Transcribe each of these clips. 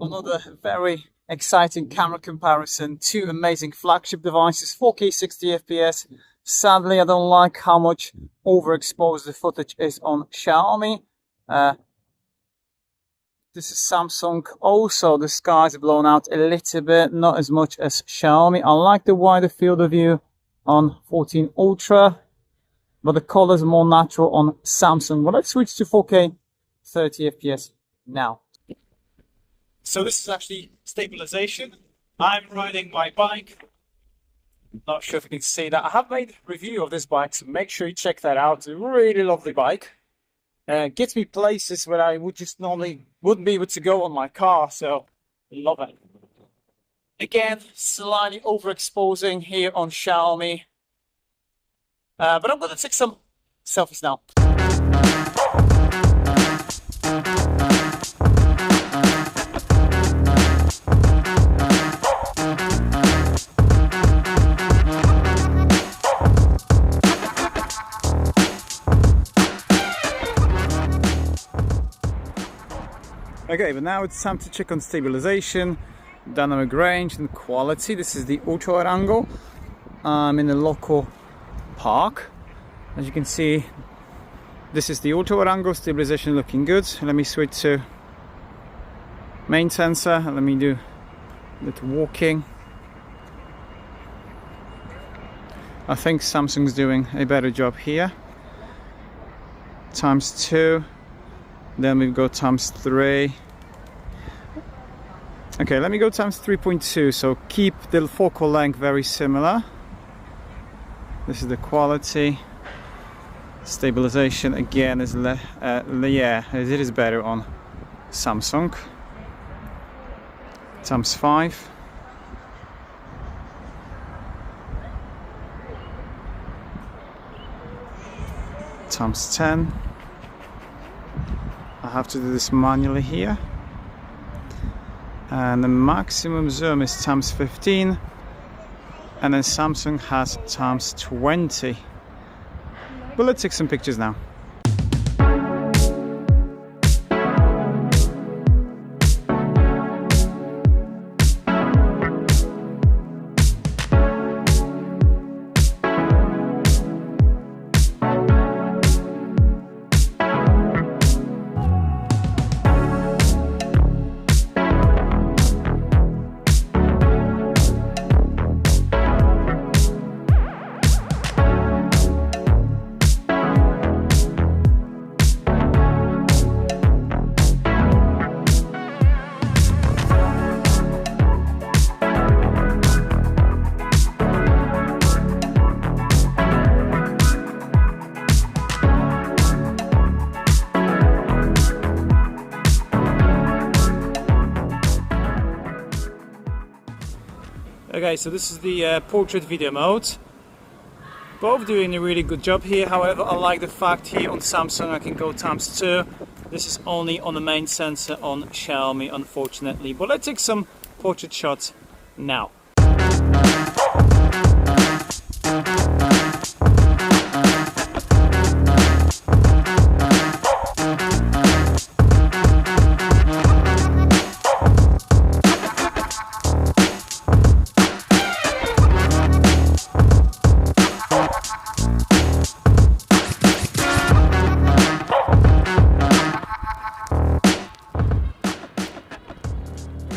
another very exciting camera comparison. Two amazing flagship devices, 4K 60 FPS. Sadly, I don't like how much overexposed the footage is on Xiaomi. This is Samsung. Also, the sky's blown out a little bit, not as much as Xiaomi. I like the wider field of view on 14 Ultra, but the colors are more natural on Samsung. But let's switch to 4K 30 FPS now. So this is actually stabilization. I'm riding my bike. Not sure if you can see that. I have made a review of this bike, so make sure you check that out. It's a really lovely bike. Gets me places where I would just normally wouldn't be able to go on my car, so love it. Again, slightly overexposing here on Xiaomi. But I'm going to take some selfies now. Okay, but now it's time to check on stabilization, dynamic range and quality. This is the ultra wide angle. I'm in a local park. As you can see, this is the ultra wide angle, stabilization looking good. Let me switch to main sensor and let me do a little walking. I think Samsung's doing a better job here. ×2. Then we've got ×3. Okay, let me go ×3.2. So keep the focal length very similar. This is the quality. Stabilization again is yeah, it is better on Samsung. ×5. ×10. I have to do this manually here, and the maximum zoom is ×15, and then Samsung has ×20. But let's take some pictures now. Okay, so this is the portrait video mode. Both doing a really good job here. However, I like the fact here on Samsung I can go ×2. This is only on the main sensor on Xiaomi, unfortunately. But let's take some portrait shots now.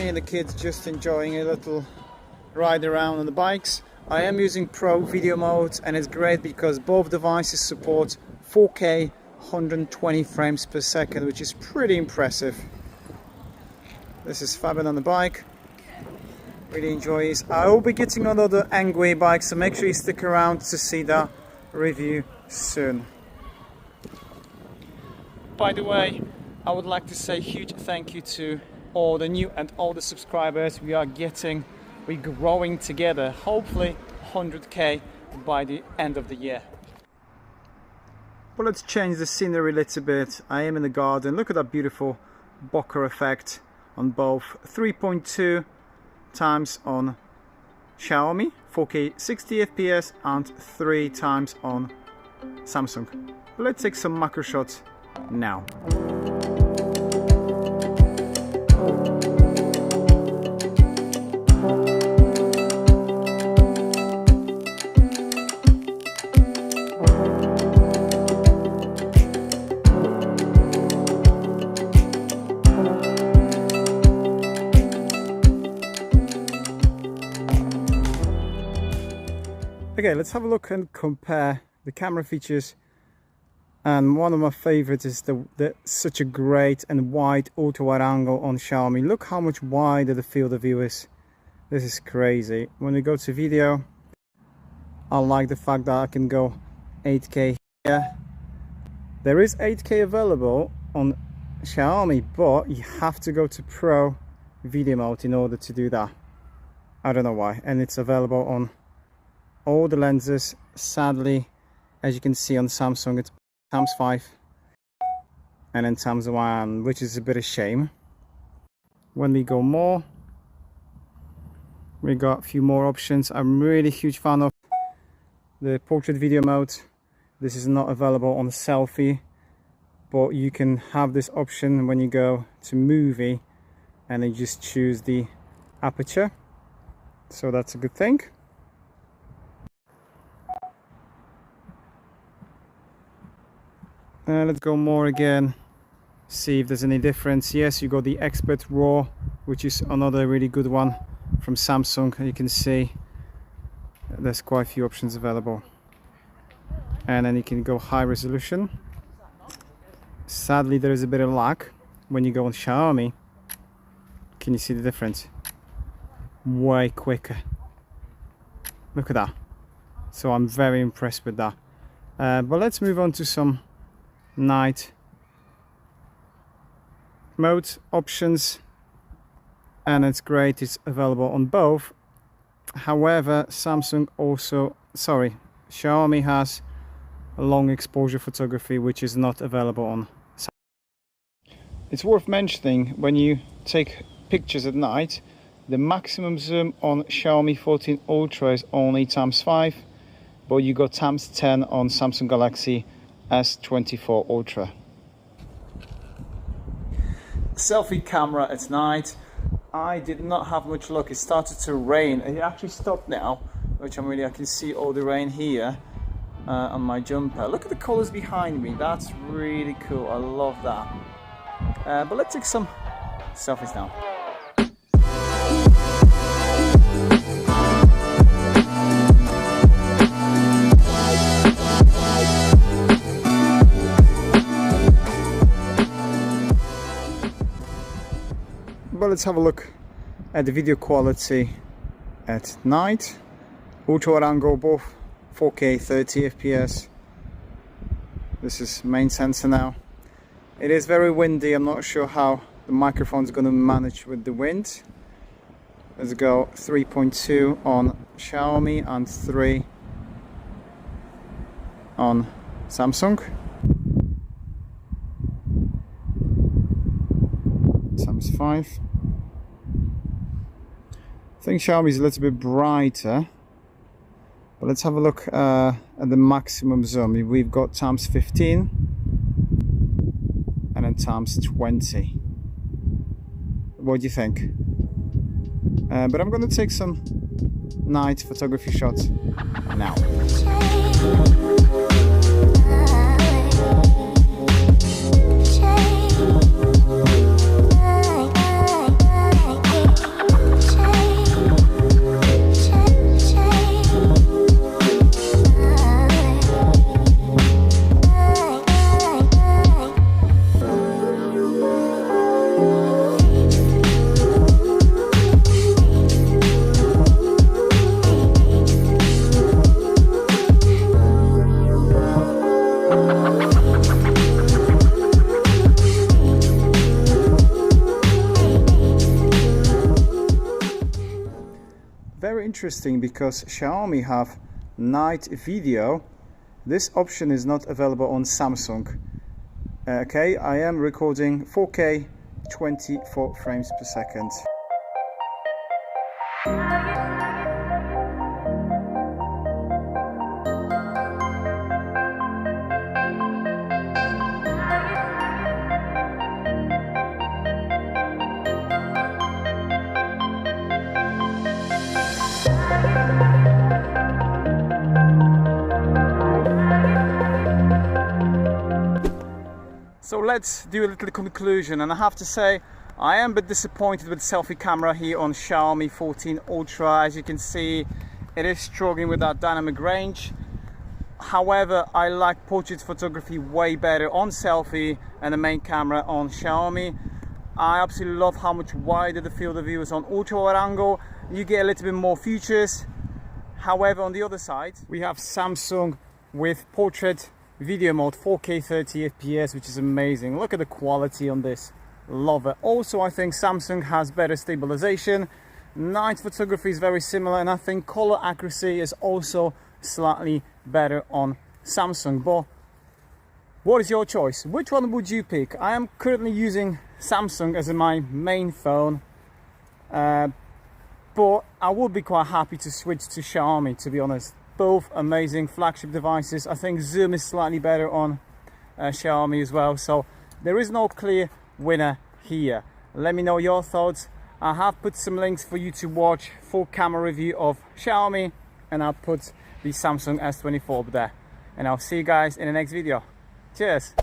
And the kids just enjoying a little ride around on the bikes. I am using Pro video mode, and it's great because both devices support 4K 120 frames per second, which is pretty impressive. This is Fabian on the bike. Really enjoys. I will be getting another Angry bike, so make sure you stick around to see that review soon. By the way, I would like to say a huge thank you to all the new and older subscribers. We're growing together, hopefully 100k by the end of the year. Well, let's change the scenery a little bit. I am in the garden. Look at that beautiful bokeh effect on both 3.2 times on Xiaomi 4K 60 FPS and 3 times on Samsung. Let's take some macro shots now. Okay, let's have a look and compare the camera features. And one of my favorites is the such a great and wide ultra wide angle on Xiaomi. Look how much wider the field of view is. This is crazy. When we go to video, I like the fact that I can go 8K here. There is 8K available on Xiaomi, but you have to go to Pro video mode in order to do that. I don't know why. And it's available on all the lenses. Sadly, as you can see on Samsung, it's ×5 and then ×1, which is a bit of shame. When we go more, we got a few more options. I'm really huge fan of the portrait video mode. This is not available on selfie, but you can have this option when you go to movie and then just choose the aperture, so that's a good thing. Let's go more again, see if there's any difference. Yes, you got the Expert RAW, which is another really good one from Samsung. You can see there's quite a few options available. And then you can go high resolution. Sadly, there is a bit of lag when you go on Xiaomi. Can you see the difference? Way quicker. Look at that. So I'm very impressed with that. But let's move on to some night mode options, and it's great, it's available on both. However, Xiaomi has a long exposure photography, which is not available on Samsung. It's worth mentioning, when you take pictures at night, the maximum zoom on Xiaomi 14 Ultra is only ×5, but you got ×10 on Samsung Galaxy S24 Ultra. Selfie camera at night. I did not have much luck. It started to rain. It actually stopped now, which I can see all the rain here on my jumper. Look at the colors behind me. That's really cool. I love that. But let's take some selfies now. But let's have a look at the video quality at night. Ultra wide angle, both 4K 30 FPS. This is main sensor now. It is very windy. I'm not sure how the microphone's going to manage with the wind. Let's go 3.2 on Xiaomi and 3 on Samsung. ×5. I think Xiaomi is a little bit brighter, but let's have a look at the maximum zoom. We've got ×15 and then ×20. What do you think? But I'm going to take some night photography shots now. Very interesting, because Xiaomi have night video. This option is not available on Samsung. Okay, I am recording 4K 24 frames per second. So let's do a little conclusion, and I have to say I am a bit disappointed with the selfie camera here on Xiaomi 14 Ultra. As you can see, it is struggling with that dynamic range. However, I like portrait photography way better on selfie and the main camera on Xiaomi. I absolutely love how much wider the field of view is on ultra wide angle. You get a little bit more features. However, on the other side, we have Samsung with portrait video mode, 4K 30 FPS, which is amazing. Look at the quality on this. Love it. Also, I think Samsung has better stabilization. Night photography is very similar, and I think color accuracy is also slightly better on Samsung. But what is your choice? Which one would you pick? I am currently using Samsung as my main phone, but I would be quite happy to switch to Xiaomi, to be honest. Both amazing flagship devices. I think zoom is slightly better on Xiaomi as well, so there is no clear winner here. Let me know your thoughts. I have put some links for you to watch full camera review of Xiaomi, and I'll put the Samsung S24 up there. And I'll see you guys in the next video. Cheers!